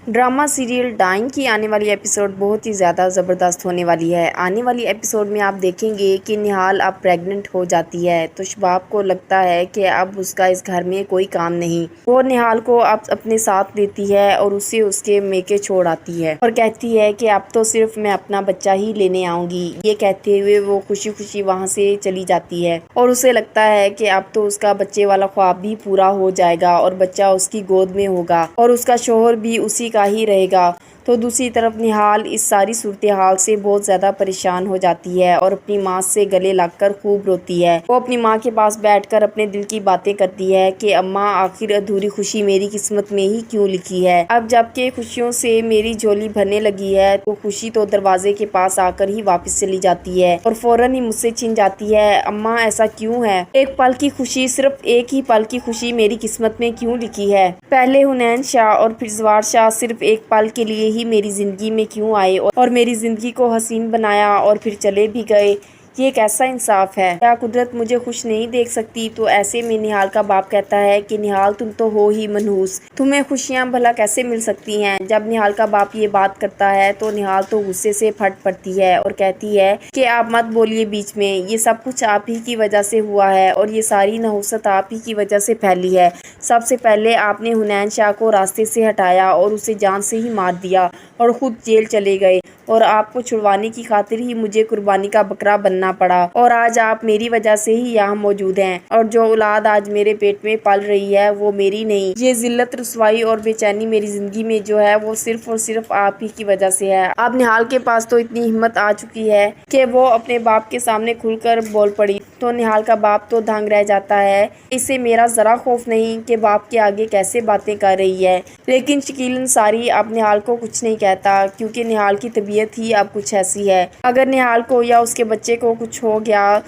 Drama serial dining کی آنے والی ایپیسوڈ بہت ہی زیادہ زبردست ہونے والی ہے۔ آنے والی ایپیسوڈ میں آپ دیکھیں گے کہ نہال اب پریگننٹ ہو جاتی ہے تو شباب کو لگتا ہے کہ اب اس کا اس گھر میں کوئی کام نہیں۔ وہ نہال کو اب اپنے ساتھ لیتی ہے اور اسے اس کے میکے چھوڑ آتی ہے اور کہتی ہے کہ اب تو صرف میں اپنا بچہ ہی لینے آؤں گی۔ یہ کہتے ہوئے وہ خوشی خوشی وہاں سے چلی جاتی ہے اور اسے لگتا ہے کہ اب تو اس کا بچے والا خواب بھی پورا ہو جائے گا اور بچہ اس کی گود میں ہوگا اور اس کا شوہر بھی اسی کا ہی رہے گا۔ تو دوسری طرف نہال اس ساری صورتحال سے بہت زیادہ پریشان ہو جاتی ہے اور اپنی ماں سے گلے لگ کر خوب روتی ہے۔ وہ اپنی ماں کے پاس بیٹھ کر اپنے دل کی باتیں کرتی ہے کہ اماں آخر ادھوری خوشی میری قسمت میں ہی کیوں لکھی ہے۔ اب جب کہ خوشیوں سے میری جھولی بھرنے لگی ہے تو خوشی تو دروازے کے پاس آ کر ہی واپس چلی جاتی ہے اور فوراً ہی مجھ سے چھن جاتی ہے۔ اماں ایسا کیوں ہے؟ ایک پل کی خوشی، صرف ایک ہی پل کی خوشی میری قسمت میں کیوں لکھی ہے؟ پہلے حنین شاہ اور پھر زوار شاہ صرف ایک پل کے لیے ہی میری زندگی میں کیوں آئے اور میری زندگی کو حسین بنایا اور پھر چلے بھی گئے؟ یہ کیسا انصاف ہے؟ کیا قدرت مجھے خوش نہیں دیکھ سکتی؟ تو ایسے میں نہال کا باپ کہتا ہے کہ نہال تم تو ہو ہی منحوس، تمہیں خوشیاں بھلا کیسے مل سکتی ہیں؟ جب نہال کا باپ یہ بات کرتا ہے تو نہال تو غصے سے پھٹ پڑتی ہے اور کہتی ہے کہ آپ مت بولیے بیچ میں، یہ سب کچھ آپ ہی کی وجہ سے ہوا ہے اور یہ ساری نحوست آپ ہی کی وجہ سے پھیلی ہے۔ سب سے پہلے آپ نے حنین شاہ کو راستے سے ہٹایا اور اسے جان سے ہی مار دیا اور خود جیل چلے گئے اور آپ کو چھڑوانے کی خاطر ہی مجھے قربانی کا بکرا بننا پڑا اور آج آپ میری وجہ سے ہی یہاں موجود ہیں اور جو اولاد آج میرے پیٹ میں پل رہی ہے وہ میری نہیں۔ یہ ذلت، رسوائی اور بے چینی میری زندگی میں جو ہے وہ صرف اور صرف آپ ہی کی وجہ سے ہے۔ اب نہال کے پاس تو اتنی ہمت آ چکی ہے کہ وہ اپنے باپ کے سامنے کھل کر بول پڑی تو نہال کا باپ تو دنگ رہ جاتا ہے۔ اسے میرا ذرا خوف نہیں کہ باپ کے آگے کیسے باتیں کر رہی ہے، لیکن شکیل انصاری اب نہال کو کچھ نہیں کہتا کیونکہ نہال کی طبیعت ہی اب کچھ ایسی ہے۔ اگر نہال کو یا اس کے بچے کو کچھ ہو گیا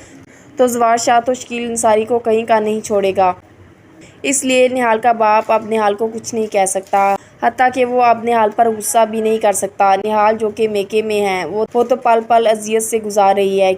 تو زوار شاہ تو شکیل انصاری کو کہیں کا نہیں چھوڑے گا، اس لیے نہال کا باپ اب نہال کو کچھ نہیں کہہ سکتا، حتیٰ کہ وہ اب نہال پر غصہ بھی نہیں کر سکتا۔ نہال جو کہ میکے میں ہے وہ تو پل پل اذیت سے گزار رہی ہے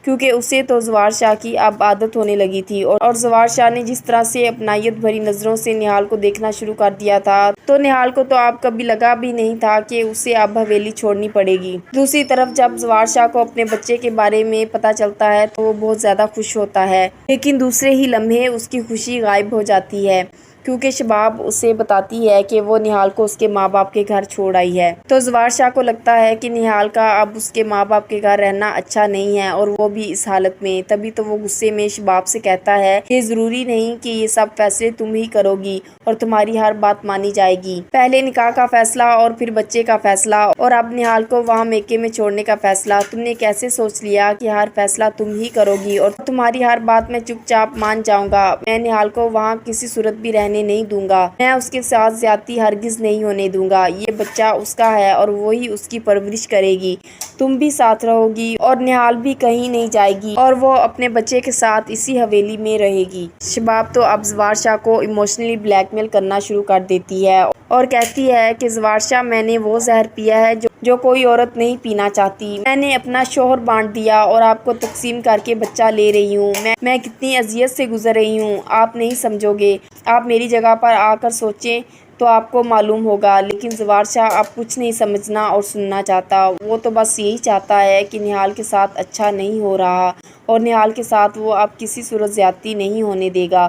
کیونکہ اسے تو زوار شاہ کی اب عادت ہونے لگی تھی اور زوار شاہ نے جس طرح سے اپنائیت بھری نظروں سے نہال کو دیکھنا شروع کر دیا تھا تو نہال کو تو اب کبھی لگا بھی نہیں تھا کہ اسے اب حویلی چھوڑنی پڑے گی۔ دوسری طرف جب زوار شاہ کو اپنے بچے کے بارے میں پتہ چلتا ہے تو وہ بہت زیادہ خوش ہوتا ہے، لیکن دوسرے ہی لمحے اس کی خوشی غائب ہو جاتی ہے کیونکہ شباب اسے بتاتی ہے کہ وہ نہال کو اس کے ماں باپ کے گھر چھوڑ آئی ہے۔ تو زوار شاہ کو لگتا ہے کہ نہال کا اب اس کے ماں باپ کے گھر رہنا اچھا نہیں ہے اور وہ بھی اس حالت میں۔ تبھی تو وہ غصے میں شباب سے کہتا ہے کہ ضروری نہیں کہ یہ سب فیصلے تم ہی کرو گی اور تمہاری ہر بات مانی جائے گی۔ پہلے نکاح کا فیصلہ اور پھر بچے کا فیصلہ اور اب نہال کو وہاں میکے میں چھوڑنے کا فیصلہ، تم نے کیسے سوچ لیا کہ ہر فیصلہ تم ہی کرو گی اور تمہاری ہر بات میں چپ چاپ مان جاؤں گا؟ میں نہال کو وہاں کسی صورت بھی رہنے نہیں دوں گا، میں اس کے ساتھ زیادتی ہرگز نہیں ہونے دوں گا، یہ بچہ اس کا ہے اور وہی اس کی پرورش کرے گی، تم بھی ساتھ رہو گی اور نہال بھی کہیں نہیں جائے گی اور وہ اپنے بچے کے ساتھ اسی حویلی میں رہے گی۔ شباب تو اب زوار شاہ کو ایموشنلی بلیک میل کرنا شروع کر دیتی ہے اور کہتی ہے کہ زوار شاہ میں نے وہ زہر پیا ہے جو کوئی عورت نہیں پینا چاہتی، میں نے اپنا شوہر بانٹ دیا اور آپ کو تقسیم کر کے بچہ لے رہی ہوں، میں کتنی اذیت سے گزر رہی ہوں آپ نہیں سمجھو گے، آپ میری جگہ پر آ کر سوچیں تو آپ کو معلوم ہوگا۔ لیکن زوار شاہ اب کچھ نہیں سمجھنا اور سننا چاہتا، وہ تو بس یہی چاہتا ہے کہ نہال کے ساتھ اچھا نہیں ہو رہا اور نہال کے ساتھ وہ اب کسی صورت زیادتی نہیں ہونے دے گا۔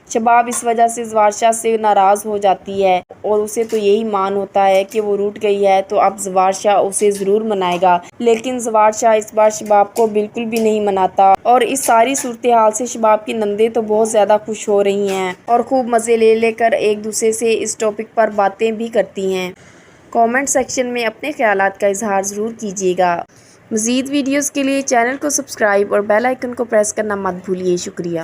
شباب اس وجہ سے زوار شاہ سے ناراض ہو جاتی ہے اور اسے تو یہی مان ہوتا ہے کہ وہ روٹھ گئی ہے تو اب زوار شاہ اسے ضرور منائے گا، لیکن زوار شاہ اس بار شباب کو بالکل بھی نہیں مناتا اور اس ساری صورتحال سے شباب کی نندیں تو بہت زیادہ خوش ہو رہی ہیں اور خوب مزے لے کر ایک دوسرے سے اس ٹاپک پر باتیں بھی کرتی ہیں۔ کامنٹ سیکشن میں اپنے خیالات کا اظہار ضرور کیجیے گا۔ مزید ویڈیوز کے لیے چینل کو سبسکرائب اور بیل آئیکن کو پریس کرنا مت بھولیے۔ شکریہ۔